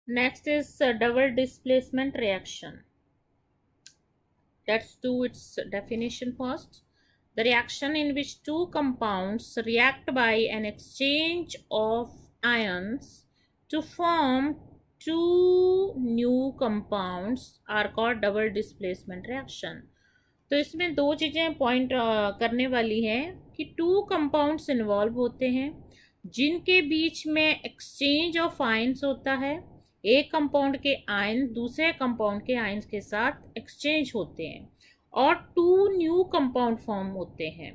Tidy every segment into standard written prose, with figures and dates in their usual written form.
Next is double displacement reaction. Let's do its definition first. The reaction in which two compounds react by an exchange of ions to form two new compounds are called double displacement reaction. तो इसमें दो चीज़ें point करने वाली हैं कि two compounds involve होते हैं जिनके बीच में एक्सचेंज ऑफ आयंस होता है। एक कंपाउंड के आयन दूसरे कंपाउंड के आयंस के साथ एक्सचेंज होते हैं और टू न्यू कंपाउंड फॉर्म होते हैं।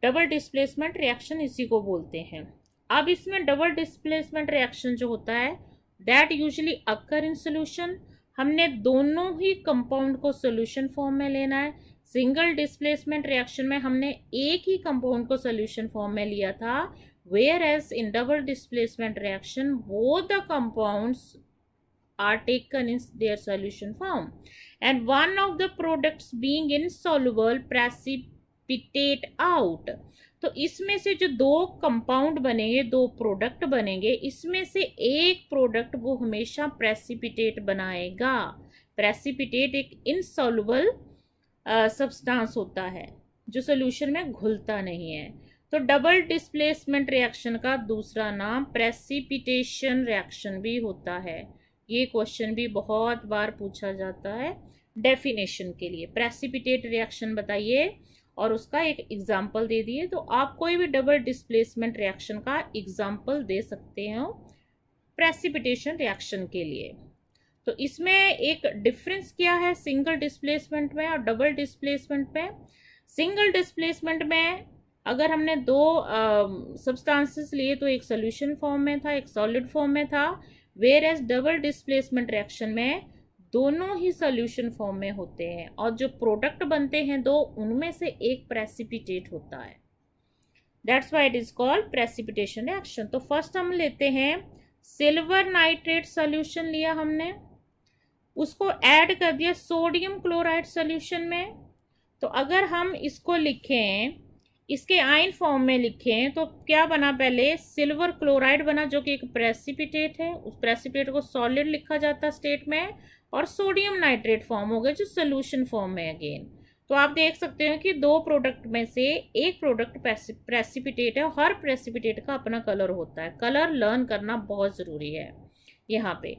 डबल डिस्प्लेसमेंट रिएक्शन इसी को बोलते हैं। अब इसमें डबल डिस्प्लेसमेंट रिएक्शन जो होता है that usually occur in solution. हमने दोनों ही कंपाउंड को सोल्यूशन फॉर्म में लेना है। सिंगल डिस्प्लेसमेंट रिएक्शन में हमने एक ही कंपाउंड को सोल्यूशन फॉर्म में लिया था, whereas in double displacement reaction both the compounds are taken in their solution form and one of the products being insoluble precipitate out। तो इसमें से जो दो कंपाउंड बनेंगे, दो प्रोडक्ट बनेंगे, इसमें से एक प्रोडक्ट वो हमेशा प्रेसिपिटेट बनाएगा। प्रेसिपिटेट एक इनसॉल्युबल सब्सटेंस होता है जो सोल्यूशन में घुलता नहीं है। तो डबल डिस्प्लेसमेंट रिएक्शन का दूसरा नाम प्रेसिपिटेशन रिएक्शन भी होता है। ये क्वेश्चन भी बहुत बार पूछा जाता है डेफिनेशन के लिए। प्रेसिपिटेट रिएक्शन बताइए और उसका एक एग्जाम्पल दे दिए। तो आप कोई भी डबल डिस्प्लेसमेंट रिएक्शन का एग्जाम्पल दे सकते हो प्रेसिपिटेशन रिएक्शन के लिए। तो इसमें एक डिफरेंस क्या है सिंगल डिस्प्लेसमेंट में और डबल डिस्प्लेसमेंट में? सिंगल डिस्प्लेसमेंट में अगर हमने दो सब्सटेंसेस लिए तो एक सोल्यूशन फॉर्म में था, एक सॉलिड फॉर्म में था, whereas double displacement reaction में दोनों ही सोल्यूशन फॉर्म में होते हैं और जो प्रोडक्ट बनते हैं दो, उनमें से एक प्रेसिपिटेट होता है। That's why it is called precipitation reaction. तो फर्स्ट हम लेते हैं सिल्वर नाइट्रेट सोल्यूशन लिया हमने, उसको ऐड कर दिया सोडियम क्लोराइड सोल्यूशन में। तो अगर हम इसको लिखें, इसके आयन फॉर्म में लिखें तो क्या बना? पहले सिल्वर क्लोराइड बना जो कि एक प्रेसिपिटेट है। उस प्रेसिपिटेट को सॉलिड लिखा जाता स्टेट में और सोडियम नाइट्रेट फॉर्म हो गया जो सोल्यूशन फॉर्म में अगेन। तो आप देख सकते हैं कि दो प्रोडक्ट में से एक प्रोडक्ट प्रेसिपिटेट है। हर प्रेसिपिटेट का अपना कलर होता है। कलर लर्न करना बहुत ज़रूरी है यहाँ पे।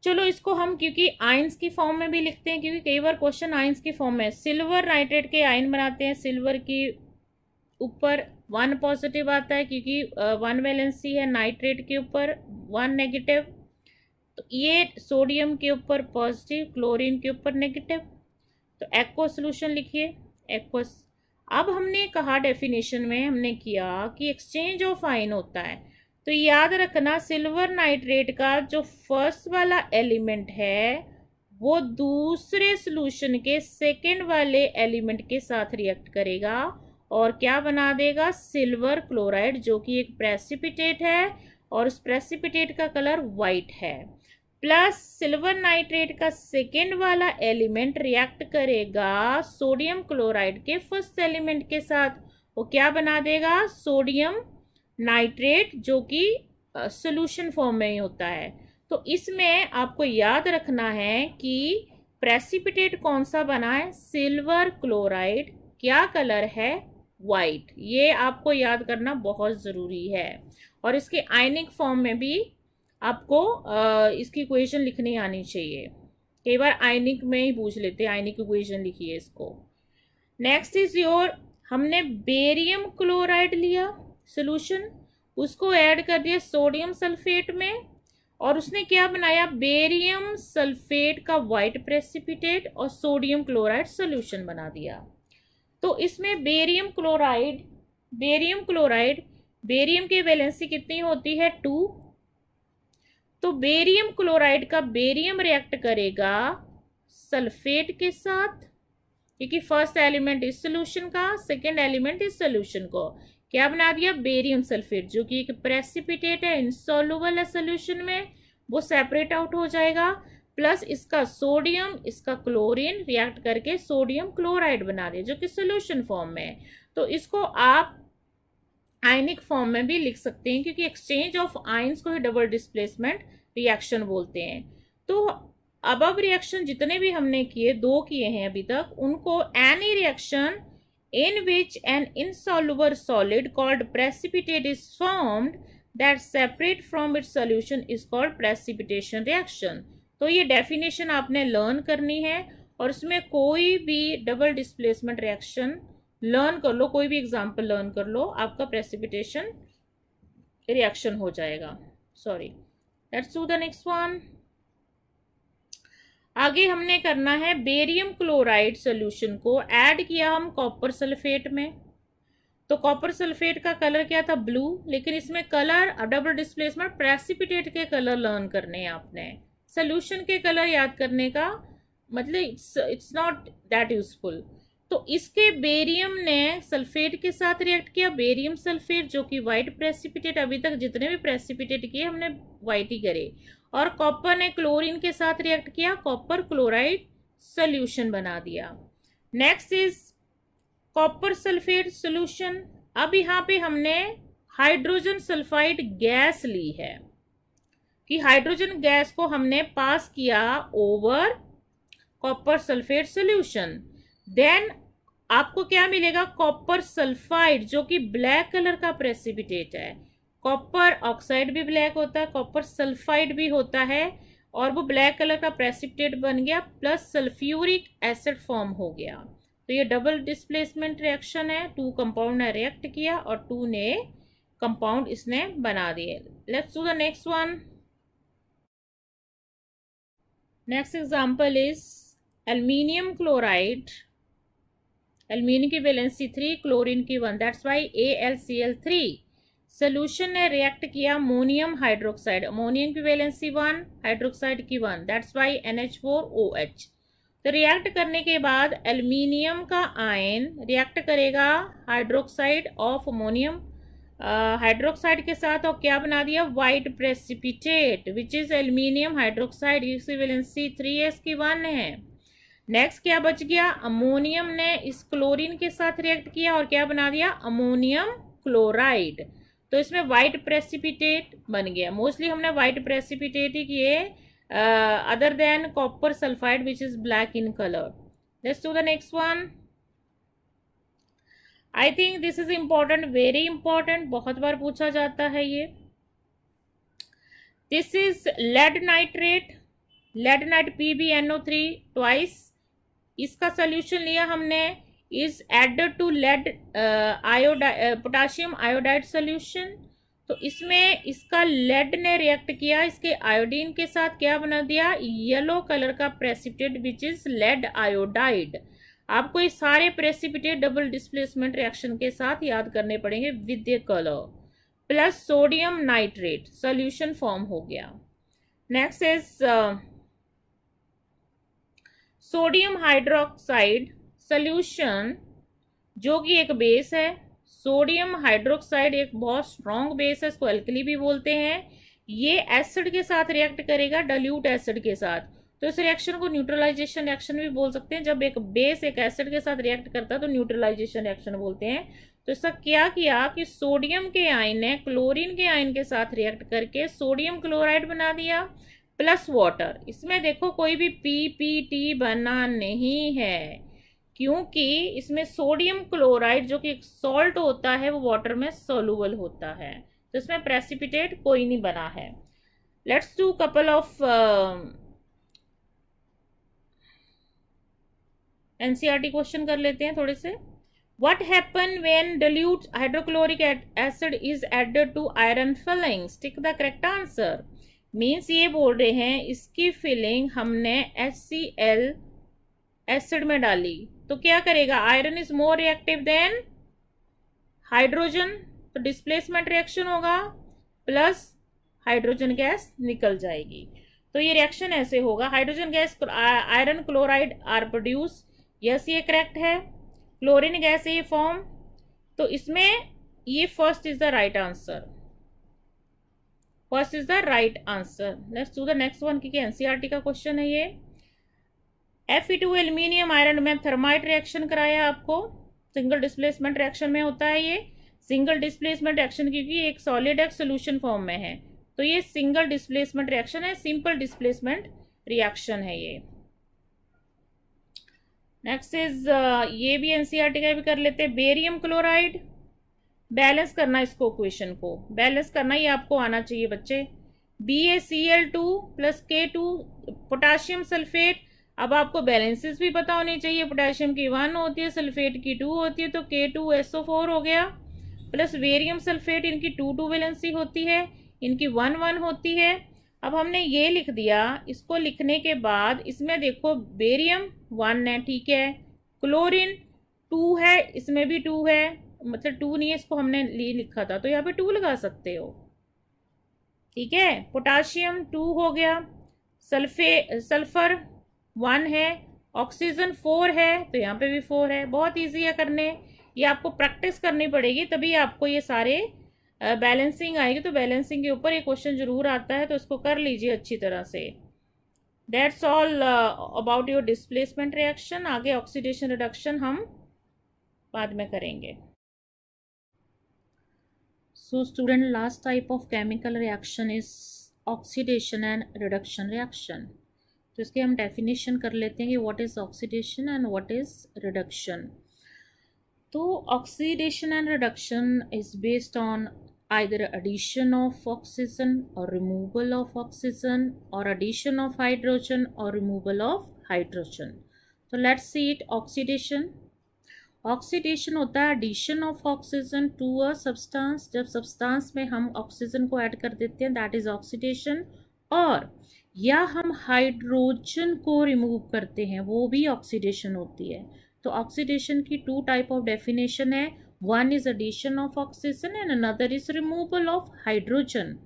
चलो इसको हम क्योंकि आयंस की फॉर्म में भी लिखते हैं, क्योंकि कई बार क्वेश्चन आयंस की फॉर्म में सिल्वर नाइट्रेट के आयन बनाते हैं। सिल्वर की ऊपर 1 पॉजिटिव आता है क्योंकि 1 वैलेंसी है, नाइट्रेट के ऊपर 1 नेगेटिव। तो ये सोडियम के ऊपर पॉजिटिव, क्लोरीन के ऊपर नेगेटिव। तो एक्वा सोल्यूशन लिखिए, एक्वस। अब हमने कहा डेफिनेशन में हमने किया कि एक्सचेंज ऑफ आयन होता है। तो याद रखना सिल्वर नाइट्रेट का जो फर्स्ट वाला एलिमेंट है वो दूसरे सोल्यूशन के सेकेंड वाले एलिमेंट के साथ रिएक्ट करेगा और क्या बना देगा? सिल्वर क्लोराइड, जो कि एक प्रेसिपिटेट है और उस प्रेसिपिटेट का कलर वाइट है। प्लस सिल्वर नाइट्रेट का सेकेंड वाला एलिमेंट रिएक्ट करेगा सोडियम क्लोराइड के फर्स्ट एलिमेंट के साथ। वो क्या बना देगा? सोडियम नाइट्रेट, जो कि सोल्यूशन फॉर्म में ही होता है। तो इसमें आपको याद रखना है कि प्रेसिपिटेट कौन सा बना है? Silver chloride. क्या कलर है? वाइट। ये आपको याद करना बहुत ज़रूरी है। और इसके आयनिक फॉर्म में भी आपको इसकी इक्वेशन लिखनी आनी चाहिए। कई बार आयनिक में ही पूछ लेते हैं, आयनिक इक्वेशन लिखिए इसको। नेक्स्ट इज योर, हमने बेरियम क्लोराइड लिया सोल्यूशन, उसको ऐड कर दिया सोडियम सल्फेट में और उसने क्या बनाया? बेरियम सल्फेट का वाइट प्रेसिपिटेट और सोडियम क्लोराइड सोल्यूशन बना दिया। तो इसमें बेरियम की वैलेंसी कितनी होती है? 2। तो बेरियम क्लोराइड का बेरियम रिएक्ट करेगा सल्फेट के साथ, क्योंकि फर्स्ट एलिमेंट इस सोल्यूशन का, सेकेंड एलिमेंट इस सोल्यूशन को। क्या बना दिया? बेरियम सल्फेट, जो कि एक प्रेसिपिटेट है, इनसॉल्युबल है सोल्यूशन में, वो सेपरेट आउट हो जाएगा। प्लस इसका सोडियम, इसका क्लोरीन रिएक्ट करके सोडियम क्लोराइड बना दिया जो कि सोल्यूशन फॉर्म में है। तो इसको आप आयनिक फॉर्म में भी लिख सकते हैं क्योंकि एक्सचेंज ऑफ आयंस को ही डबल डिस्प्लेसमेंट रिएक्शन बोलते हैं। तो अब रिएक्शन जितने भी हमने किए, 2 किए हैं अभी तक, उनको any reaction in which an insoluble solid called precipitate is formed that separate from its solution is called precipitation reaction। तो ये डेफिनेशन आपने लर्न करनी है और इसमें कोई भी डबल डिस्प्लेसमेंट रिएक्शन लर्न कर लो, कोई भी एग्जांपल लर्न कर लो, आपका प्रेसिपिटेशन रिएक्शन हो जाएगा। Sorry, let's do the next one. आगे हमने करना है बेरियम क्लोराइड सोल्यूशन को ऐड किया हम कॉपर सल्फेट में। तो कॉपर सल्फेट का कलर क्या था? ब्लू, लेकिन इसमें कलर डबल डिस्प्लेसमेंट प्रेसिपिटेट के कलर लर्न करने हैं आपने। सोल्यूशन के कलर याद करने का मतलब इट्स नॉट दैट यूजफुल। तो इसके बेरियम ने सल्फेट के साथ रिएक्ट किया, बेरियम सल्फेट जो कि वाइट प्रेसिपिटेट, अभी तक जितने भी प्रेसिपिटेट किए हमने वाइट ही करे, और कॉपर ने क्लोरीन के साथ रिएक्ट किया, कॉपर क्लोराइड सोल्यूशन बना दिया। Next is copper sulphate solution. अब यहाँ पे हमने हाइड्रोजन सल्फाइड गैस ली है कि हाइड्रोजन गैस को हमने पास किया over copper sulphate solution. Then आपको क्या मिलेगा? कॉपर सल्फाइड जो कि ब्लैक कलर का प्रेसिपिटेट है। कॉपर ऑक्साइड भी ब्लैक होता है, कॉपर सल्फाइड भी होता है, और वो ब्लैक कलर का प्रेसिपिटेट बन गया, प्लस सल्फ्यूरिक एसिड फॉर्म हो गया। तो ये डबल डिस्प्लेसमेंट रिएक्शन है, 2 कंपाउंड ने रिएक्ट किया और 2 ने कंपाउंड इसने बना दिए। Let's do the next one. Next example is aluminium chloride. Aluminium की वैलेंसी 3, क्लोरीन की 1, दैट्स वाई AlCl3। सोल्यूशन ने रिएक्ट किया अमोनियम हाइड्रोक्साइड, अमोनियम की वैलेंसी 1, हाइड्रोक्साइड की 1, दैट्स वाई NH4OH। तो रिएक्ट करने के बाद एल्युमिनियम का आयन रिएक्ट करेगा हाइड्रोक्साइड ऑफ अमोनियम हाइड्रोक्साइड के साथ, और क्या बना दिया? White precipitate which is aluminium hydroxide, इसकी वैलेंसी 3s की 1 है। नेक्स्ट क्या बच गया? अमोनियम ने इस क्लोरीन के साथ रिएक्ट किया और क्या बना दिया? Ammonium chloride. तो इसमें वाइट प्रेसिपिटेट बन गया। मोस्टली हमने वाइट प्रेसिपिटेट ही किए, other than copper sulphide which is black in colour. Let's do the next one. I think this is important, very important, बहुत बार पूछा जाता है ये। This is lead nitrate, lead nit PbNO3 twice. इसका solution लिया हमने, is added to lead potassium iodide solution. तो इसमें इसका लेड ने रिएक्ट किया इसके आयोडीन के साथ, क्या बना दिया? येलो कलर का precipitate which is lead iodide. आपको ये सारे प्रेसिपिटेट डबल डिस्प्लेसमेंट रिएक्शन के साथ याद करने पड़ेंगे with the colour. Plus sodium nitrate solution form हो गया। Next is sodium hydroxide solution जो कि एक बेस है। सोडियम हाइड्रोक्साइड एक बहुत स्ट्रॉन्ग बेस है, इसको एल्कली भी बोलते हैं। ये एसिड के साथ रिएक्ट करेगा, डाइल्यूट एसिड के साथ, तो इस रिएक्शन को न्यूट्रलाइजेशन रिएक्शन भी बोल सकते हैं। जब एक बेस एक एसिड के साथ रिएक्ट करता है तो न्यूट्रलाइजेशन रिएक्शन बोलते हैं। तो इसका क्या किया कि सोडियम के आयन ने क्लोरीन के आयन के साथ रिएक्ट करके सोडियम क्लोराइड बना दिया प्लस वाटर। इसमें देखो कोई भी PPT बना नहीं है, क्योंकि इसमें सोडियम क्लोराइड जो कि एक सॉल्ट होता है वो वाटर में सोलूबल होता है, तो इसमें प्रेसिपिटेट कोई नहीं बना है। Let's do couple of NCERT question कर लेते हैं थोड़े से। What happen when dilute hydrochloric acid is added to iron filings? Tick the correct answer. Means ये बोल रहे हैं इसकी फिलिंग हमने HCl एसिड में डाली तो क्या करेगा? Iron is more reactive than hydrogen, तो डिस्प्लेसमेंट रिएक्शन होगा प्लस हाइड्रोजन गैस निकल जाएगी। तो ये रिएक्शन ऐसे होगा, hydrogen gas iron chloride are produce. Yes ये करेक्ट है, क्लोरीन गैस ये फॉर्म। तो इसमें ये first is the right answer, first is the right answer. Let's do the next one, क्योंकि NCERT का क्वेश्चन है ये। Fe2 एल्यूमिनियम आयरन में थर्माइट रिएक्शन कराया आपको, सिंगल डिस्प्लेसमेंट रिएक्शन में होता है ये। सिंगल डिस्प्लेसमेंट रिएक्शन क्योंकि एक सॉलिड एक सोल्यूशन फॉर्म में है, तो ये सिंगल डिस्प्लेसमेंट रिएक्शन है, सिंपल डिस्प्लेसमेंट रिएक्शन है ये। नेक्स्ट इज ये भी एनसीईआरटी का भी कर लेते हैं। बेरियम क्लोराइड, बैलेंस करना इसको, क्वेश्चन को बैलेंस करना, ये आपको आना चाहिए बच्चे। BaCl2 + K2 potassium sulphate. अब आपको बैलेंसेस भी पता होने चाहिए, पोटाशियम की 1 होती है, सल्फेट की 2 होती है, तो K2SO4 हो गया, प्लस बेरियम सल्फेट, इनकी 2 वैलेंसी होती है, इनकी 1 होती है। अब हमने ये लिख दिया, इसको लिखने के बाद इसमें देखो बेरियम 1 है, ठीक है, क्लोरीन 2 है, इसमें भी 2 है, मतलब 2 नहीं है, इसको हमने लिखा था तो यहाँ पे 2 लगा सकते हो, ठीक है। पोटाशियम 2 हो गया, सल्फर 1 है, ऑक्सीजन 4 है, तो यहाँ पे भी 4 है। बहुत इजी है करने, ये आपको प्रैक्टिस करनी पड़ेगी तभी आपको ये सारे बैलेंसिंग आएगी। तो बैलेंसिंग के ऊपर ये क्वेश्चन जरूर आता है, तो इसको कर लीजिए अच्छी तरह से। That's all about your displacement reaction. आगे ऑक्सीडेशन रिडक्शन हम बाद में करेंगे। So student, last type of chemical reaction is oxidation and reduction reaction. तो इसके हम definition कर लेते हैं कि what is oxidation and what is reduction. तो oxidation and reduction is based on either addition of oxygen or removal of oxygen, or addition of hydrogen or removal of hydrogen. तो let's see it. Oxidation होता है addition of oxygen to a substance, जब substance में हम oxygen को add कर देते हैं, दैट इज ऑक्सीडेशन। और या हम हाइड्रोजन को रिमूव करते हैं, वो भी ऑक्सीडेशन होती है। तो ऑक्सीडेशन की 2 टाइप ऑफ डेफिनेशन है, one is addition of oxygen and another is removal of hydrogen.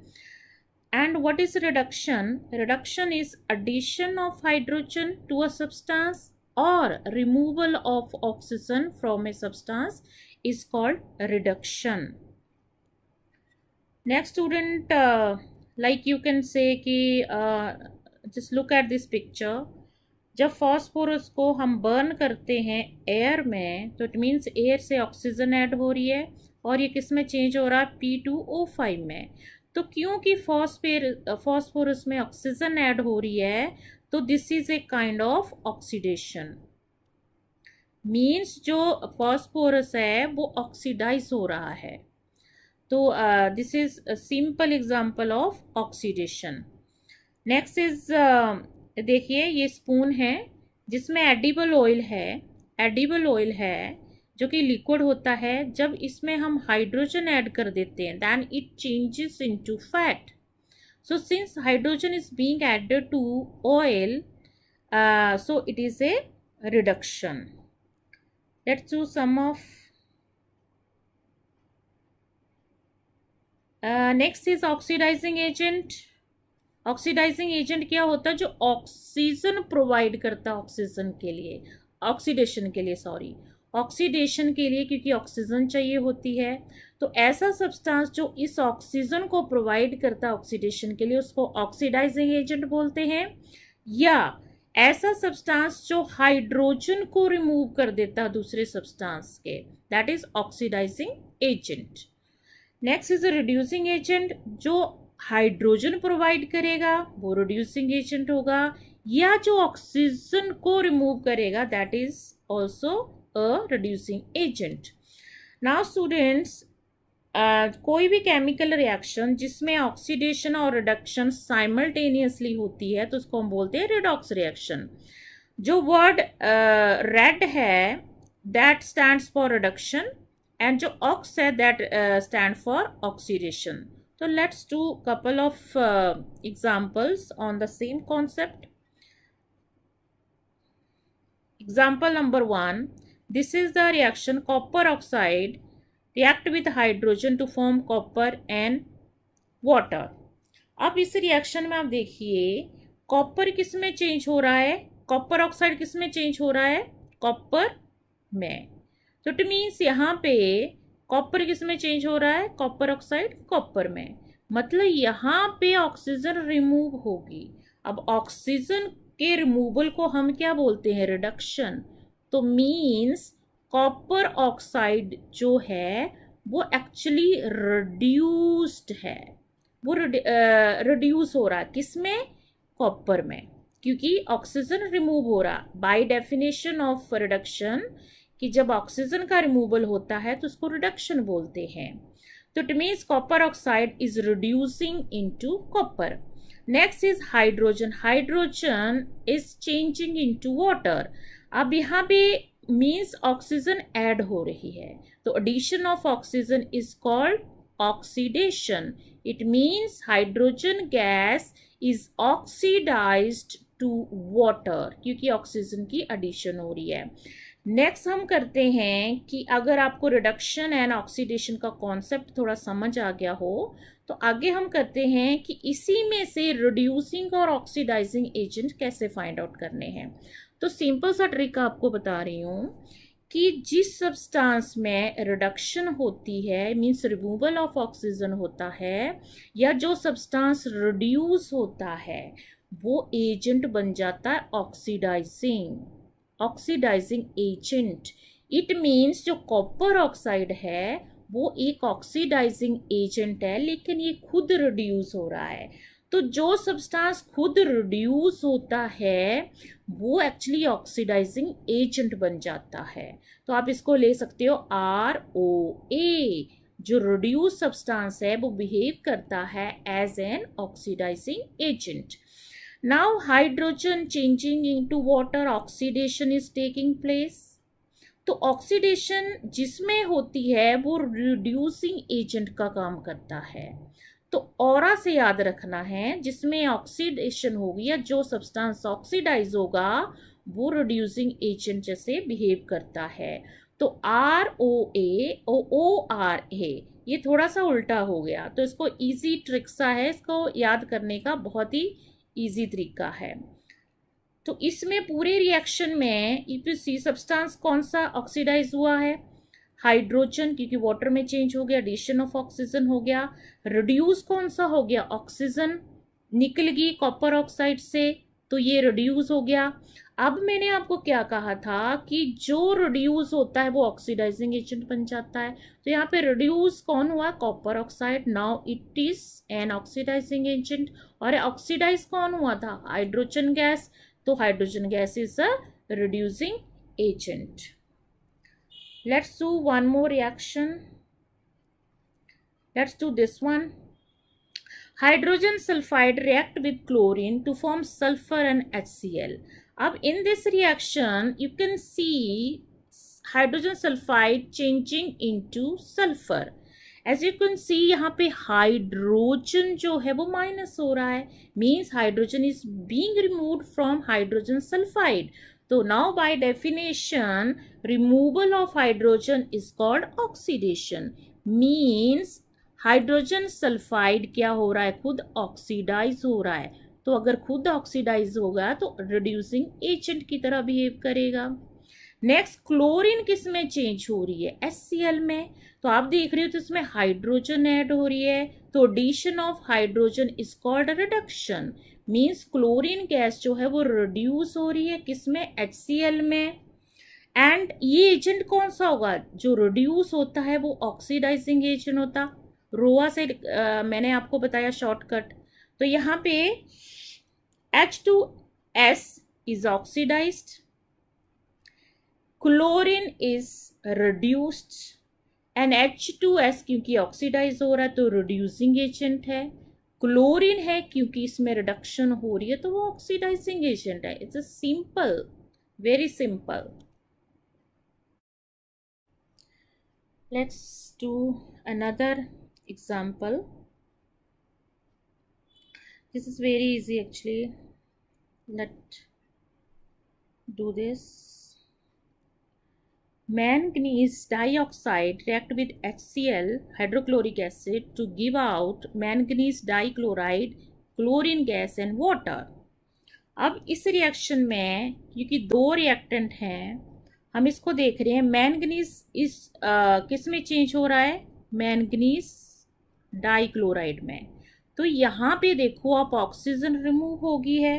And what is reduction? Reduction is addition of hydrogen to a substance or removal of oxygen from a substance is called reduction. Next student, like you can say कि just look at this picture. जब phosphorus को हम burn करते हैं air में, तो it means air से oxygen add हो रही है, और ये किस में चेंज हो रहा है, P2O5 में। तो क्योंकि फॉस्फोरस में ऑक्सीजन ऐड हो रही है, तो this is a kind of oxidation. Means जो फॉस्फोरस है वो ऑक्सीडाइज हो रहा है। तो this is simple example of oxidation. Next is देखिए, ये स्पून है जिसमें एडिबल ऑयल है जो कि लिक्विड होता है। जब इसमें हम हाइड्रोजन ऐड कर देते हैं, then it changes into fat. So since hydrogen is being added to oil, so it is a reduction. Let's do some of next is oxidising agent. Oxidising agent क्या होता है, जो ऑक्सीजन प्रोवाइड करता है oxidation के लिए, क्योंकि oxygen चाहिए होती है। तो ऐसा सब्सटेंस जो इस ऑक्सीजन को प्रोवाइड करता है ऑक्सीडेशन के लिए, उसको ऑक्सीडाइजिंग एजेंट बोलते हैं। या ऐसा सब्सटेंस जो हाइड्रोजन को रिमूव कर देता है दूसरे सब्सटेंस के, that is oxidising agent. Next is a reducing agent, जो हाइड्रोजन प्रोवाइड करेगा वो रिड्यूसिंग एजेंट होगा, या जो ऑक्सीजन को रिमूव करेगा, that is also a reducing agent. Now students, कोई भी केमिकल रिएक्शन जिसमें ऑक्सीडेशन और रिडक्शन साइमल्टेनियसली होती है, तो उसको हम बोलते हैं रिडॉक्स रिएक्शन। जो वर्ड रेड है, that stands for reduction, and जो ऑक्स है, that stand for oxidation. So let's do couple of examples on the same concept. Example number 1. This is the reaction copper oxide react with hydrogen to form copper and water. अब इस reaction में आप देखिए, copper किस में change हो रहा है, कॉपर ऑक्साइड किस में चेंज हो रहा है, कॉपर में। तो इट मीन्स यहाँ पे कॉपर किस में चेंज हो रहा है, कॉपर ऑक्साइड कॉपर में, मतलब यहाँ पे ऑक्सीजन रिमूव होगी। अब ऑक्सीजन के रिमूवल को हम क्या बोलते हैं, रिडक्शन। तो मीन्स कॉपर ऑक्साइड जो है वो एक्चुअली रिड्यूस्ड है, वो रिड्यूस हो रहा है, किस में? कॉपर में, क्योंकि ऑक्सीजन रिमूव हो रहा। बाय डेफिनेशन ऑफ रिडक्शन, कि जब ऑक्सीजन का रिमूवल होता है तो उसको रिडक्शन बोलते हैं। तो it means copper oxide is reducing into copper. Next is hydrogen. Hydrogen is changing into water. अब यहाँ पे मीन्स ऑक्सीजन ऐड हो रही है, तो addition of oxygen is called oxidation. It means hydrogen gas is oxidised to water, क्योंकि oxygen की addition हो रही है। नेक्स्ट हम करते हैं कि अगर आपको रिडक्शन एंड ऑक्सीडेशन का कॉन्सेप्ट थोड़ा समझ आ गया हो तो आगे हम करते हैं कि इसी में से रिड्यूसिंग और ऑक्सीडाइजिंग एजेंट कैसे फाइंड आउट करने हैं। तो सिंपल सा ट्रिक आपको बता रही हूँ कि जिस सब्सटेंस में रिडक्शन होती है, मींस रिमूवल ऑफ ऑक्सीजन होता है, या जो सब्सटेंस रिड्यूस होता है, वो एजेंट बन जाता है ऑक्सीडाइजिंग एजेंट। इट मीन्स जो कॉपर ऑक्साइड है वो एक ऑक्सीडाइजिंग एजेंट है, लेकिन ये खुद रिड्यूस हो रहा है। तो जो सब्सटेंस खुद रिड्यूस होता है वो एक्चुअली ऑक्सीडाइजिंग एजेंट बन जाता है। तो आप इसको ले सकते हो ROA। जो रिड्यूस सब्सटेंस है वो बिहेव करता है as an oxidising agent. Now hydrogen changing into water, oxidation is taking place. तो ऑक्सीडेशन जिसमें होती है वो रिड्यूसिंग एजेंट का काम करता है। तो ऑरा से याद रखना है, जिसमें ऑक्सीडेशन होगी या जो सब्सटेंस ऑक्सीडाइज होगा वो रिड्यूसिंग एजेंट जैसे बिहेव करता है। तो ROA ORA ये थोड़ा सा उल्टा हो गया, तो इसको इजी ट्रिक सा है, इसको याद करने का बहुत ही इजी तरीका है। तो इसमें पूरे रिएक्शन में EPC सब्सटेंस कौन सा ऑक्सीडाइज हुआ है? हाइड्रोजन, क्योंकि वाटर में चेंज हो गया, एडिशन ऑफ ऑक्सीजन हो गया। रिड्यूस कौन सा हो गया? ऑक्सीजन निकल गई कॉपर ऑक्साइड से, तो ये रिड्यूस हो गया। अब मैंने आपको क्या कहा था कि जो रिड्यूस होता है वो ऑक्सीडाइजिंग एजेंट बन जाता है। तो यहाँ पे रिड्यूस कौन हुआ? Copper oxide. Now it is an oxidising agent. और ऑक्सीडाइज कौन हुआ था? Hydrogen gas. तो hydrogen gas is a reducing agent. Let's do one more reaction. Let's do this one. Hydrogen sulfide react with chlorine to form sulfur and HCl. अब in this reaction you can see hydrogen sulfide changing into sulfur. As you can see यहाँ पे hydrogen जो है वो minus हो रहा है, means hydrogen is being removed from hydrogen sulfide. तो now by definition removal of hydrogen is called oxidation, means hydrogen sulphide क्या हो रहा है? खुद ऑक्सीडाइज हो रहा है। तो अगर खुद ऑक्सीडाइज होगा तो रिड्यूसिंग एजेंट की तरह बिहेव करेगा। नेक्स्ट, क्लोरीन किस में चेंज हो रही है? HCl में। तो आप देख रहे हो तो इसमें हाइड्रोजन ऐड हो रही है, तो addition of hydrogen is called reduction. Means chlorine gas जो है वो रिड्यूस हो रही है, किसमें? HCl में। एंड ये एजेंट कौन सा होगा? जो रिड्यूस होता है वो ऑक्सीडाइजिंग एजेंट होता। रोआ से मैंने आपको बताया शॉर्टकट। तो यहाँ पे H2S is oxidised, chlorine is reduced, and H2S क्योंकि ऑक्सीडाइज हो रहा है तो रिड्यूसिंग एजेंट है। क्लोरीन है क्योंकि इसमें रिडक्शन हो रही है तो वो ऑक्सीडाइजिंग एजेंट है। It's a simple, very simple. Let's do another example. This is very easy actually. Let's do this. Manganese dioxide react with HCl hydrochloric acid to give out manganese dichloride, chlorine gas and water. अब इस reaction में क्योंकि दो reactant हैं, हम इसको देख रहे हैं। मैंगनीज इस किस में चेंज हो रहा है? मैंगनीज डाइक्लोराइड में। तो यहाँ पे देखो आप ऑक्सीजन रिमूव होगी है,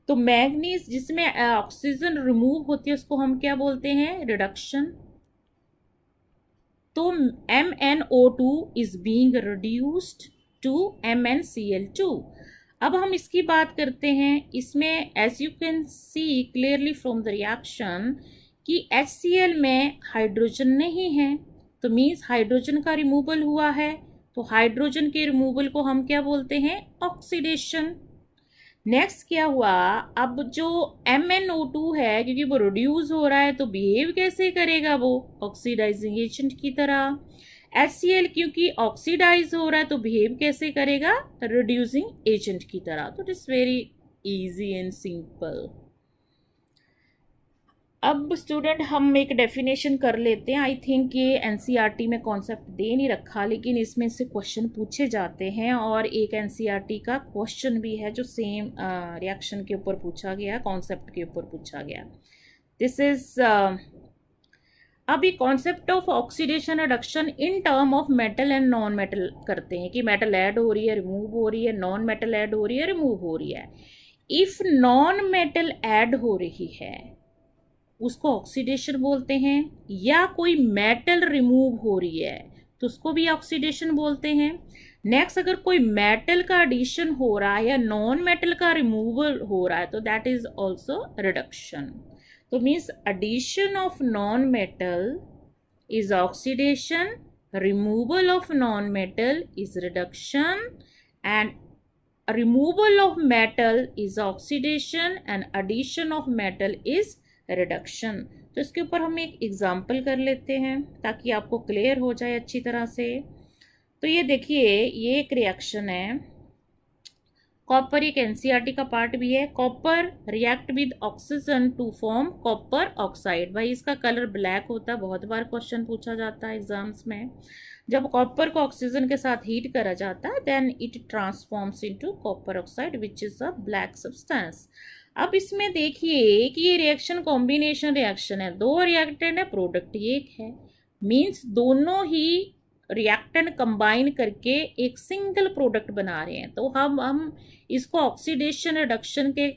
तो मैंगनीज जिसमें ऑक्सीजन रिमूव होती है उसको हम क्या बोलते हैं? रिडक्शन। तो MnO2 is being reduced 2MnCl2। अब हम इसकी बात करते हैं। इसमें as you can see clearly from the reaction कि HCl में हाइड्रोजन नहीं है, तो मीन्स हाइड्रोजन का रिमूवल हुआ है। तो हाइड्रोजन के रिमूवल को हम क्या बोलते हैं? ऑक्सीडेशन। नेक्स्ट क्या हुआ, अब जो MnO2 है, क्योंकि वो रिड्यूस हो रहा है तो बिहेव कैसे करेगा? वो ऑक्सीडाइजिंग एजेंट की तरह। HCl क्योंकि ऑक्सीडाइज हो रहा है तो बिहेव कैसे करेगा? रिड्यूसिंग एजेंट की तरह। तो it is very easy and simple. अब स्टूडेंट हम एक डेफिनेशन कर लेते हैं। आई थिंक ये NCERT में कॉन्सेप्ट दे नहीं रखा, लेकिन इसमें से क्वेश्चन पूछे जाते हैं और एक NCERT का क्वेश्चन भी है जो सेम रिएक्शन के ऊपर पूछा गया, कॉन्सेप्ट के ऊपर पूछा गया। दिस इज अब ये concept of oxidation reduction in term of metal and non metal करते हैं कि मेटल ऐड हो रही है, रिमूव हो रही है, नॉन मेटल ऐड हो रही है, रिमूव हो रही है। इफ नॉन मेटल ऐड हो रही है उसको ऑक्सीडेशन बोलते हैं, या कोई मेटल रिमूव हो रही है तो उसको भी ऑक्सीडेशन बोलते हैं। नेक्स्ट, अगर कोई मेटल का एडिशन हो रहा है या नॉन मेटल का रिमूवल हो रहा है तो दैट इज ऑल्सो रिडक्शन। तो means addition of non metal is oxidation, removal of non metal is reduction, and removal of metal is oxidation and addition of metal is reduction. तो इसके ऊपर हम एक एग्जाम्पल कर लेते हैं ताकि आपको क्लियर हो जाए अच्छी तरह से। तो ये देखिए, ये एक रिएक्शन है। कॉपर एक NCERT का पार्ट भी है। Copper react with oxygen to form copper oxide. भाई इसका कलर ब्लैक होता है, बहुत बार क्वेश्चन पूछा जाता है एग्जाम्स में। जब कॉपर को ऑक्सीजन के साथ हीट करा जाता है then it transforms into copper oxide which is a black substance. अब इसमें देखिए कि ये रिएक्शन कॉम्बिनेशन रिएक्शन है, दो रिएक्टेंट है, प्रोडक्ट एक है। मीन्स दोनों ही रिएक्टेंट कंबाइन करके एक सिंगल प्रोडक्ट बना रहे हैं। तो हम इसको ऑक्सीडेशन रिडक्शन के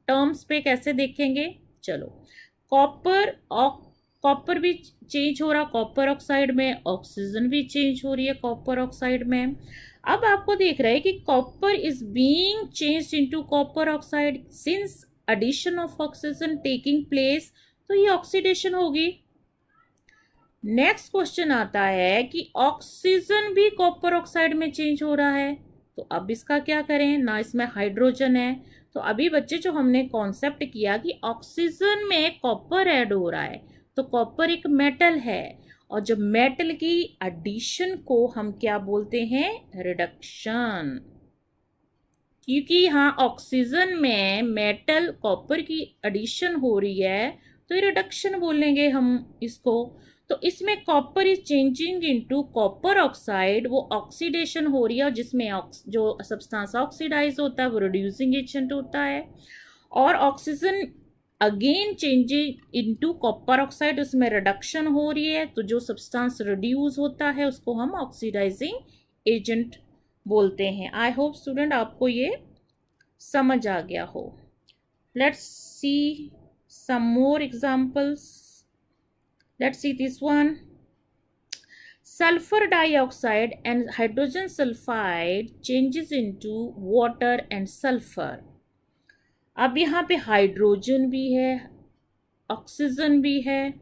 टर्म्स पे कैसे देखेंगे? चलो, कॉपर भी चेंज हो रहा कॉपर ऑक्साइड में, ऑक्सीजन भी चेंज हो रही है कॉपर ऑक्साइड में। अब आपको देख रहे हैं कि copper is being changed into copper oxide since addition of oxygen taking place, तो ये ऑक्सीडेशन होगी। नेक्स्ट क्वेश्चन आता है कि ऑक्सीजन भी कॉपर ऑक्साइड में चेंज हो रहा है, तो अब इसका क्या करें? ना इसमें हाइड्रोजन है, तो अभी बच्चे जो हमने कॉन्सेप्ट किया कि ऑक्सीजन में कॉपर ऐड हो रहा है, तो कॉपर एक मेटल है, और जब मेटल की एडिशन को हम क्या बोलते हैं? रिडक्शन। क्योंकि यहाँ ऑक्सीजन में मेटल कॉपर की एडिशन हो रही है तो ये रिडक्शन बोलेंगे हम इसको। तो इसमें copper is changing into copper oxide, वो ऑक्सीडेशन हो रही है, जिसमें जो सब्सटेंस ऑक्सीडाइज होता है वो रिड्यूसिंग एजेंट होता है, और oxygen again changing into copper oxide, उसमें रिडक्शन हो रही है, तो जो सब्सटेंस रिड्यूस होता है उसको हम ऑक्सीडाइजिंग एजेंट बोलते हैं। आई होप स्टूडेंट आपको ये समझ आ गया हो। Let's see some more examples. Let's see this one. Sulphur dioxide and hydrogen sulphide changes into water and sulphur. अब यहाँ पे हाइड्रोजन भी है, ऑक्सीजन भी है,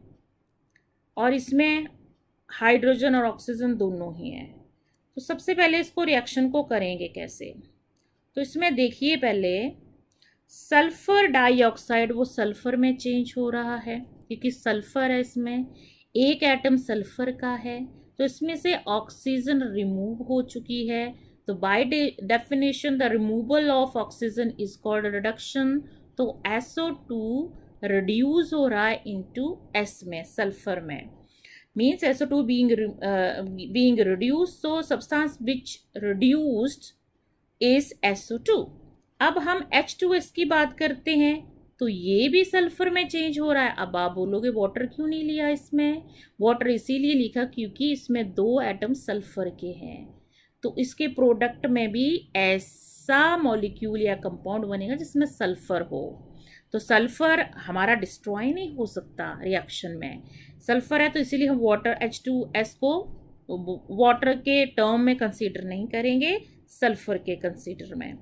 और इसमें हाइड्रोजन और ऑक्सीजन दोनों ही हैं। तो सबसे पहले इसको रिएक्शन को करेंगे कैसे? तो इसमें देखिए, पहले सल्फर डाइऑक्साइड वो सल्फर में चेंज हो रहा है क्योंकि सल्फर है, इसमें एक एटम सल्फर का है, तो इसमें से ऑक्सीजन रिमूव हो चुकी है। तो by definition the removal of oxygen is called reduction. तो SO2 रिड्यूस हो रहा है इनटू S में, सल्फर में, means SO2 being reduced, so substance which reduced is SO2। अब हम H2S की बात करते हैं, तो ये भी सल्फर में चेंज हो रहा है। अब आप बोलोगे वाटर क्यों नहीं लिया इसमें? वाटर इसीलिए लिखा क्योंकि इसमें दो एटम सल्फर के हैं, तो इसके प्रोडक्ट में भी ऐसा मॉलिक्यूल या कंपाउंड बनेगा जिसमें सल्फर हो। तो सल्फर हमारा डिस्ट्रॉय नहीं हो सकता रिएक्शन में, सल्फर है तो इसीलिए हम वाटर H2S को वाटर के टर्म में कंसीडर नहीं करेंगे, सल्फर के कंसीडर में।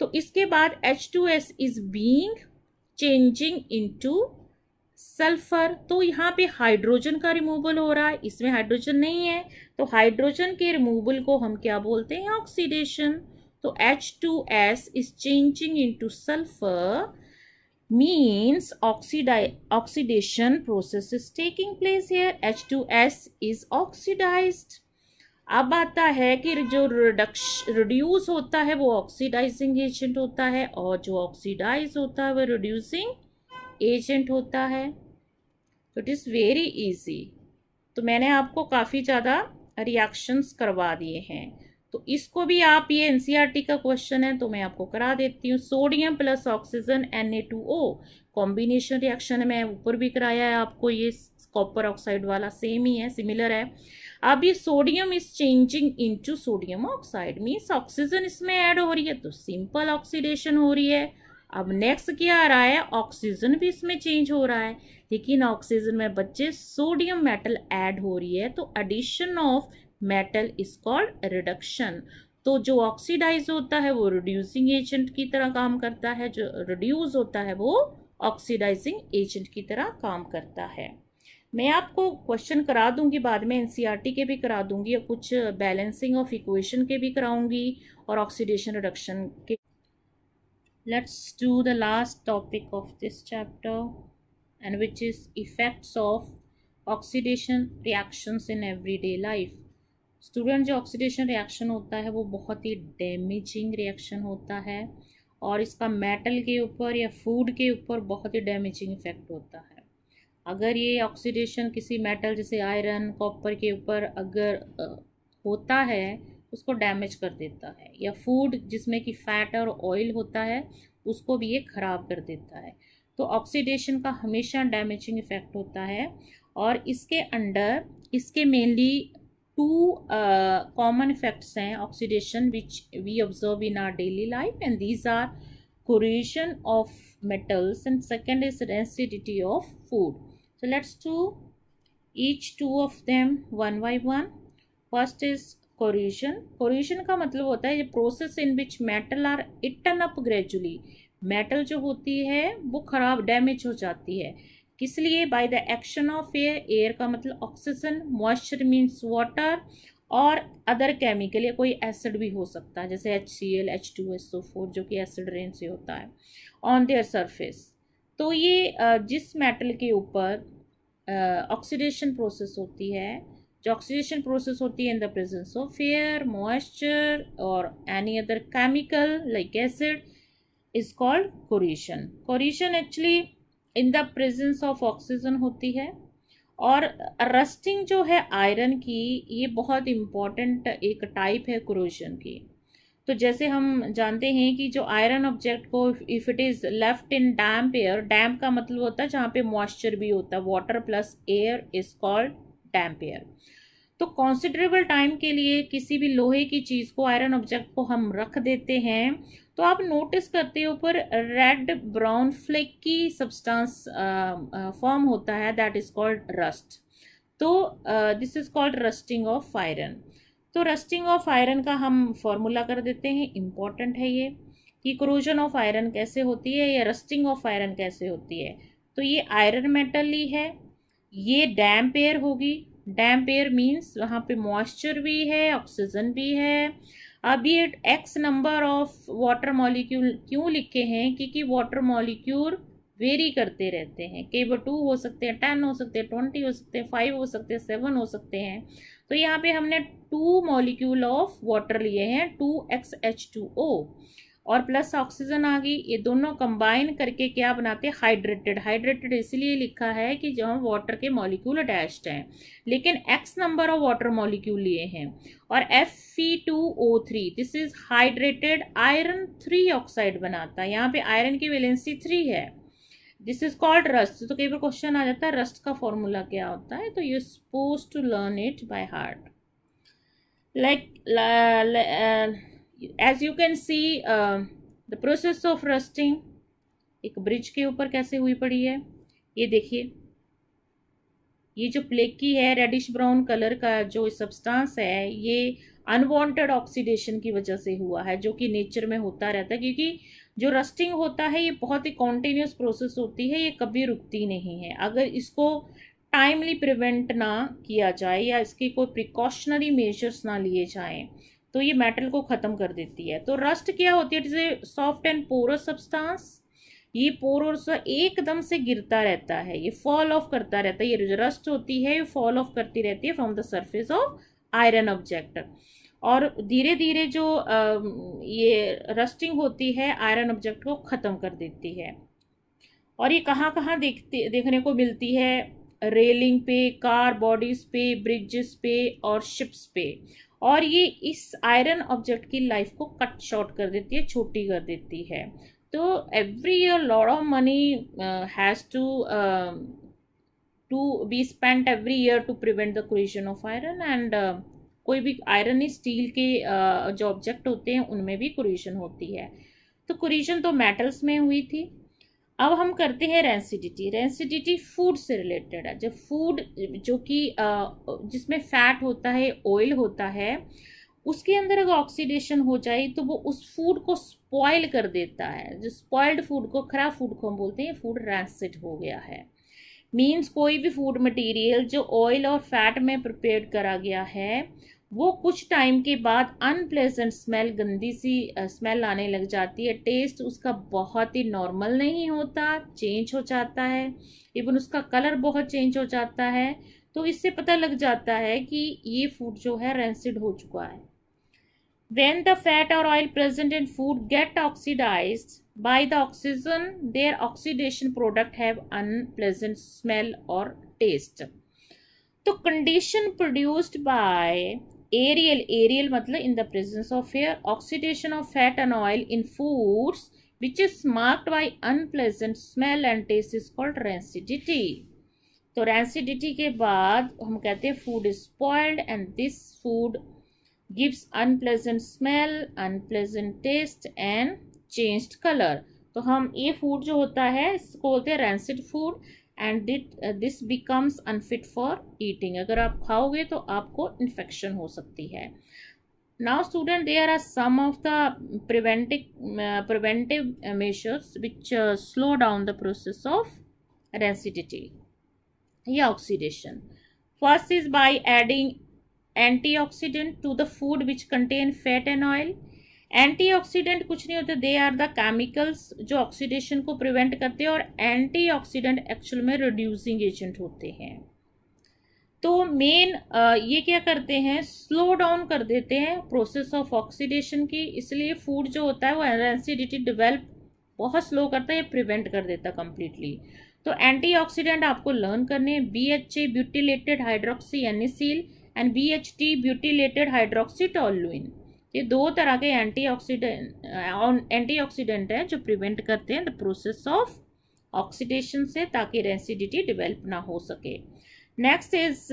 तो इसके बाद H2S is being changing into sulphur. तो यहाँ पे हाइड्रोजन का रिमूवल हो रहा है, इसमें हाइड्रोजन नहीं है, तो हाइड्रोजन के रिमूवल को हम क्या बोलते हैं, ऑक्सीडेशन। तो H2S is changing into sulphur means oxidation process is taking place here. H2S is oxidized. अब आता है कि जो रिड्यूस होता है वो ऑक्सीडाइजिंग एजेंट होता है, और जो ऑक्सीडाइज होता है वो रिड्यूसिंग एजेंट होता है। तो इट इज़ वेरी इजी। तो मैंने आपको काफ़ी ज़्यादा रिएक्शंस करवा दिए हैं, तो इसको भी आप, ये एनसीईआरटी का क्वेश्चन है तो मैं आपको करा देती हूँ। Sodium plus oxygen Na2O combination reaction है, मैं ऊपर भी कराया है आपको, ये कॉपर ऑक्साइड वाला सेम ही है, सिमिलर है। अब ये sodium is changing into sodium oxide, means oxygen इसमें ऐड हो रही है, तो सिंपल ऑक्सीडेशन हो रही है। अब नेक्स्ट क्या आ रहा है, ऑक्सीजन भी इसमें चेंज हो रहा है, लेकिन ऑक्सीजन में बच्चे सोडियम मेटल ऐड हो रही है, तो addition of metal is called reduction. तो जो ऑक्सीडाइज होता है वो रिड्यूसिंग एजेंट की तरह काम करता है, जो रिड्यूस होता है वो ऑक्सीडाइजिंग एजेंट की तरह काम करता है। मैं आपको क्वेश्चन करा दूंगी बाद में, एनसीईआरटी के भी करा दूंगी और कुछ बैलेंसिंग ऑफ इक्वेशन के भी कराऊंगी और ऑक्सीडेशन रिडक्शन के। Let's do the last topic of this chapter and which is effects of oxidation reactions in everyday life. Student, जो ऑक्सीडेशन रिएक्शन होता है वो बहुत ही डैमेजिंग रिएक्शन होता है, और इसका मेटल के ऊपर या फूड के ऊपर बहुत ही डैमेजिंग इफेक्ट होता है। अगर ये ऑक्सीडेशन किसी मेटल जैसे आयरन, कॉपर के ऊपर अगर होता है उसको डैमेज कर देता है, या फूड जिसमें कि फैट और ऑयल होता है उसको भी ये ख़राब कर देता है। तो ऑक्सीडेशन का हमेशा डैमेजिंग इफेक्ट होता है, और इसके अंडर इसके मेनली टू कॉमन इफेक्ट्स हैं oxidation which we observe in our daily life, and these are corrosion of metals and second is acidity of food. So let's do each two of them one by one. First is corrosion. Corrosion का मतलब होता है process in which metal are eaten up gradually. Metal जो होती है वो खराब damage हो जाती है, किस लिए, by the action of air. Air का मतलब ऑक्सीजन, मॉइस्चर मीन्स वाटर, और अदर केमिकल या कोई एसिड भी हो सकता है जैसे HCl, H2SO4 जो कि एसिड रेन से होता है ऑन देयर सरफेस। तो ये जिस मेटल के ऊपर ऑक्सीडेशन प्रोसेस होती है, जो ऑक्सीडेशन प्रोसेस होती है in the presence of air, moisture और any other chemical like acid is called corrosion. Corrosion actually in the presence of oxygen होती है। और रस्टिंग जो है आयरन की, ये बहुत इम्पॉर्टेंट एक टाइप है कोरोजन की। तो जैसे हम जानते हैं कि जो आयरन ऑब्जेक्ट को if it is left in damp air, damp का मतलब होता है जहाँ पे मॉइस्चर भी होता है, water plus air is called damp air. तो कॉन्सिडरेबल टाइम के लिए किसी भी लोहे की चीज़ को, आयरन ऑब्जेक्ट को हम रख देते हैं, तो आप नोटिस करते हो ऊपर red brown flaky substance form होता है, दैट इज कॉल्ड रस्ट। तो this is called rusting of iron. तो रस्टिंग ऑफ आयरन का हम फॉर्मूला कर देते हैं, इम्पॉर्टेंट है ये कि कोरोजन ऑफ आयरन कैसे होती है या रस्टिंग ऑफ आयरन कैसे होती है। तो ये आयरन मेटल ही है, ये डैम्प एयर होगी। डैम्प एयर मीन्स वहाँ पे मॉइस्चर भी है, ऑक्सीजन भी है। अब ये x number of water molecule क्यों लिखे हैं, क्योंकि वाटर मॉलिक्यूल वेरी करते रहते हैं, कई बार 2 हो सकते हैं, 10 हो सकते हैं, 20 हो सकते हैं, 5 हो सकते हैं, 7 हो सकते हैं। तो यहाँ पे हमने 2 मॉलिक्यूल ऑफ वाटर लिए हैं, 2XH2O और प्लस ऑक्सीजन आ गई, ये दोनों कंबाइन करके क्या बनाते हैं, हाइड्रेटेड। हाइड्रेटेड इसलिए लिखा है कि जहाँ वाटर के मॉलिक्यूल अटैच्ड हैं, लेकिन x number of water molecule लिए हैं। और Fe2O3 this is hydrated iron 3 oxide बनाता है, यहाँ पे आयरन की वैलेंसी 3 है, दिस इज कॉल्ड रस्ट। तो कई बार क्वेश्चन आ जाता है रस्ट का फॉर्मूला क्या होता है, तो you suppose to learn it by heart. Like as you can see the process of rusting, एक ब्रिज के ऊपर कैसे हुई पड़ी है, ये देखिए ये जो प्लेकी है, रेडिश ब्राउन कलर का जो सब्सटेंस है, ये अनवांटेड ऑक्सीडेशन की वजह से हुआ है, जो कि नेचर में होता रहता है, क्योंकि जो रस्टिंग होता है ये बहुत ही कॉन्टिन्यूस प्रोसेस होती है, ये कभी रुकती नहीं है। अगर इसको टाइमली प्रिवेंट ना किया जाए या इसके कोई प्रिकॉशनरी मेजर्स ना लिए जाएं तो ये मेटल को ख़त्म कर देती है। तो रस्ट क्या होती है? It is a soft and porous substance. ये पोरस एकदम से गिरता रहता है, ये फॉल ऑफ करता रहता है। ये जो रस्ट होती है ये फॉल ऑफ करती रहती है from the surface of iron object, और धीरे धीरे जो ये रस्टिंग होती है आयरन ऑब्जेक्ट को ख़त्म कर देती है। और ये कहाँ कहाँ देखने को मिलती है? रेलिंग पे, कार बॉडीज पे, ब्रिजेस पे और शिप्स पे। और ये इस आयरन ऑब्जेक्ट की लाइफ को कट शॉर्ट कर देती है, छोटी कर देती है। तो every year lot of money has to be spent every year to prevent the collision of iron and कोई भी आयरन स्टील के जो ऑब्जेक्ट होते हैं उनमें भी कोलिजन होती है। तो कोलिजन तो मेटल्स में हुई थी। अब हम करते हैं रेंसिडिटी। रेंसिडिटी फूड से रिलेटेड है। जब फूड जो कि जिसमें फैट होता है, ऑयल होता है, उसके अंदर अगर ऑक्सीडेशन हो जाए तो वो उस फूड को स्पॉइल कर देता है। जो स्पॉइल्ड फूड को, खराब फूड को हम बोलते हैं फूड रेंसिड हो गया है। मीन्स कोई भी फूड मटेरियल जो ऑयल और फैट में प्रिपेयर करा गया है वो कुछ टाइम के बाद अनप्लेजेंट स्मेल, गंदी सी स्मेल आने लग जाती है। टेस्ट उसका बहुत ही नॉर्मल नहीं होता, चेंज हो जाता है, इवन उसका कलर बहुत चेंज हो जाता है। तो इससे पता लग जाता है कि ये फूड जो है रेंसिड हो चुका है। When the fat or oil present in food get oxidized by the oxygen, their oxidation product have unpleasant smell or taste. तो condition produced by aerial मतलब in the presence of air, oxidation of fat and oil in foods which is marked by unpleasant smell and taste is called rancidity. तो rancidity के बाद हम कहते हैं food is spoiled and this food gives unpleasant smell, unpleasant taste and changed color. तो हम ये food जो होता है इसको बोलते हैं rancid food and this becomes unfit for eating. अगर आप खाओगे तो आपको इन्फेक्शन हो सकती है। Now student, there are some of the preventive measures which slow down the process of rancidity या oxidation. First is by adding antioxidant to the food which contain fat and oil. Antioxidant कुछ नहीं होते, they are the chemicals जो oxidation को prevent करते हैं, और antioxidant actual में रिड्यूसिंग एजेंट होते हैं। तो मेन ये क्या करते हैं? स्लो डाउन कर देते हैं प्रोसेस ऑफ ऑक्सीडेशन की। इसलिए फूड जो होता है वो रेंसिडिटी डेवलप बहुत स्लो करता है, ये प्रिवेंट कर देता है कम्प्लीटली। तो एंटीऑक्सीडेंट आपको लर्न करने हैं। BHA butylated hydroxy NaCl and BHT butylated hydroxy toluene. ये दो तरह के एंटीऑक्सीडेंट है जो प्रिवेंट करते हैं द प्रोसेस ऑफ ऑक्सीडेशन से, ताकि रेंसिडिटी डेवलप ना हो सके। Next is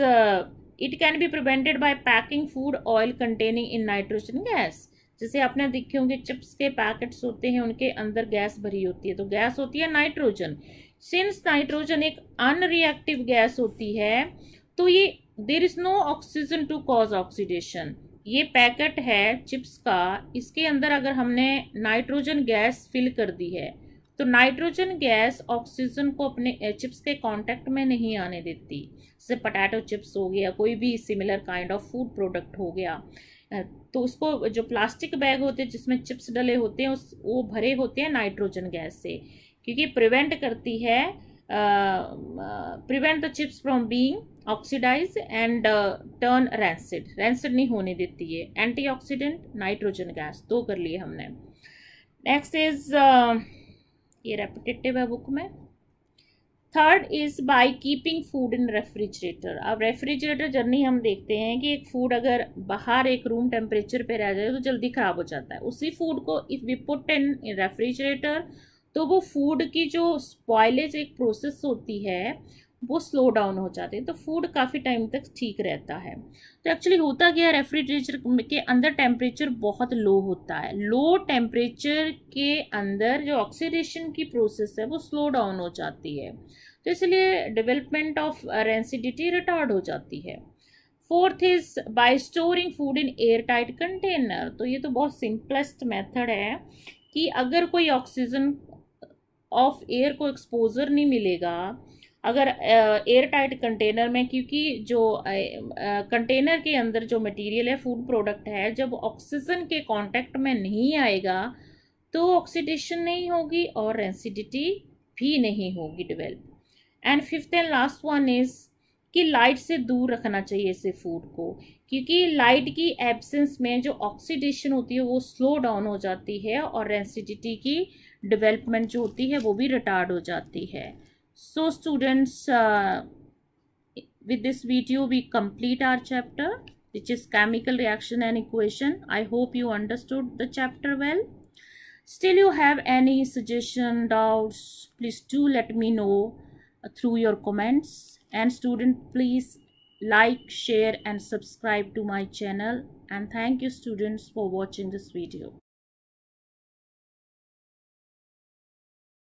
it can be prevented by packing food oil containing in nitrogen gas. जैसे आपने देखे होंगे चिप्स के पैकेट्स होते हैं, उनके अंदर गैस भरी होती है, तो गैस होती है नाइट्रोजन। सिंस नाइट्रोजन एक अनरिएक्टिव गैस होती है तो ये there is no oxygen to cause oxidation. ये पैकेट है चिप्स का, इसके अंदर अगर हमने नाइट्रोजन गैस फिल कर दी है तो नाइट्रोजन गैस ऑक्सीजन को अपने चिप्स के कांटेक्ट में नहीं आने देती। जैसे पोटैटो चिप्स हो गया, कोई भी similar kind of food product हो गया, तो उसको जो प्लास्टिक बैग होते हैं जिसमें चिप्स डले होते हैं वो भरे होते हैं नाइट्रोजन गैस से, क्योंकि प्रिवेंट करती है, prevent the chips from being oxidise and turn rancid. Rancid नहीं होने देती है। एंटीऑक्सीडेंट, नाइट्रोजन गैस, दो कर लिए हमने। नेक्स्ट इज ये रेपिटेटिव है बुक में। Third is by keeping food in refrigerator. अब रेफ्रिजरेटर जर्नी हम देखते हैं कि एक फूड अगर बाहर एक रूम टेम्परेचर पे रह जाए तो जल्दी खराब हो जाता है। उसी फूड को if we put in refrigerator तो वो फूड की जो स्पॉइलेज एक प्रोसेस होती है वो स्लो डाउन हो जाते हैं, तो फूड काफ़ी टाइम तक ठीक रहता है। तो एक्चुअली होता क्या है, रेफ्रिजरेटर के अंदर टेम्परेचर बहुत लो होता है। लो टेम्परेचर के अंदर जो ऑक्सीडेशन की प्रोसेस है वो स्लो डाउन हो जाती है, तो इसलिए डेवलपमेंट ऑफ रेंसिडिटी रिटार्ड हो जाती है। Fourth is by storing food in air tight container. तो ये तो बहुत सिंपलेस्ट मेथड है कि अगर कोई ऑक्सीजन ऑफ एयर को एक्सपोजर नहीं मिलेगा अगर एयर टाइट कंटेनर में, क्योंकि जो कंटेनर के अंदर जो मटेरियल है, फूड प्रोडक्ट है, जब ऑक्सीजन के कांटेक्ट में नहीं आएगा तो ऑक्सीडेशन नहीं होगी और रेंसिडिटी भी नहीं होगी develop. And fifth and last one is कि लाइट से दूर रखना चाहिए इसे फूड को, क्योंकि लाइट की एब्सेंस में जो ऑक्सीडेशन होती है वो स्लो डाउन हो जाती है और रेंसिडिटी की डेवलपमेंट जो होती है वो भी रिटार्ड हो जाती है। So students, with this video we complete our chapter, which is chemical reaction and equation. I hope you understood the chapter well. Still you have any suggestion, doubts, please do let me know through your comments. And student, please like, share and subscribe to my channel. And thank you students for watching this video.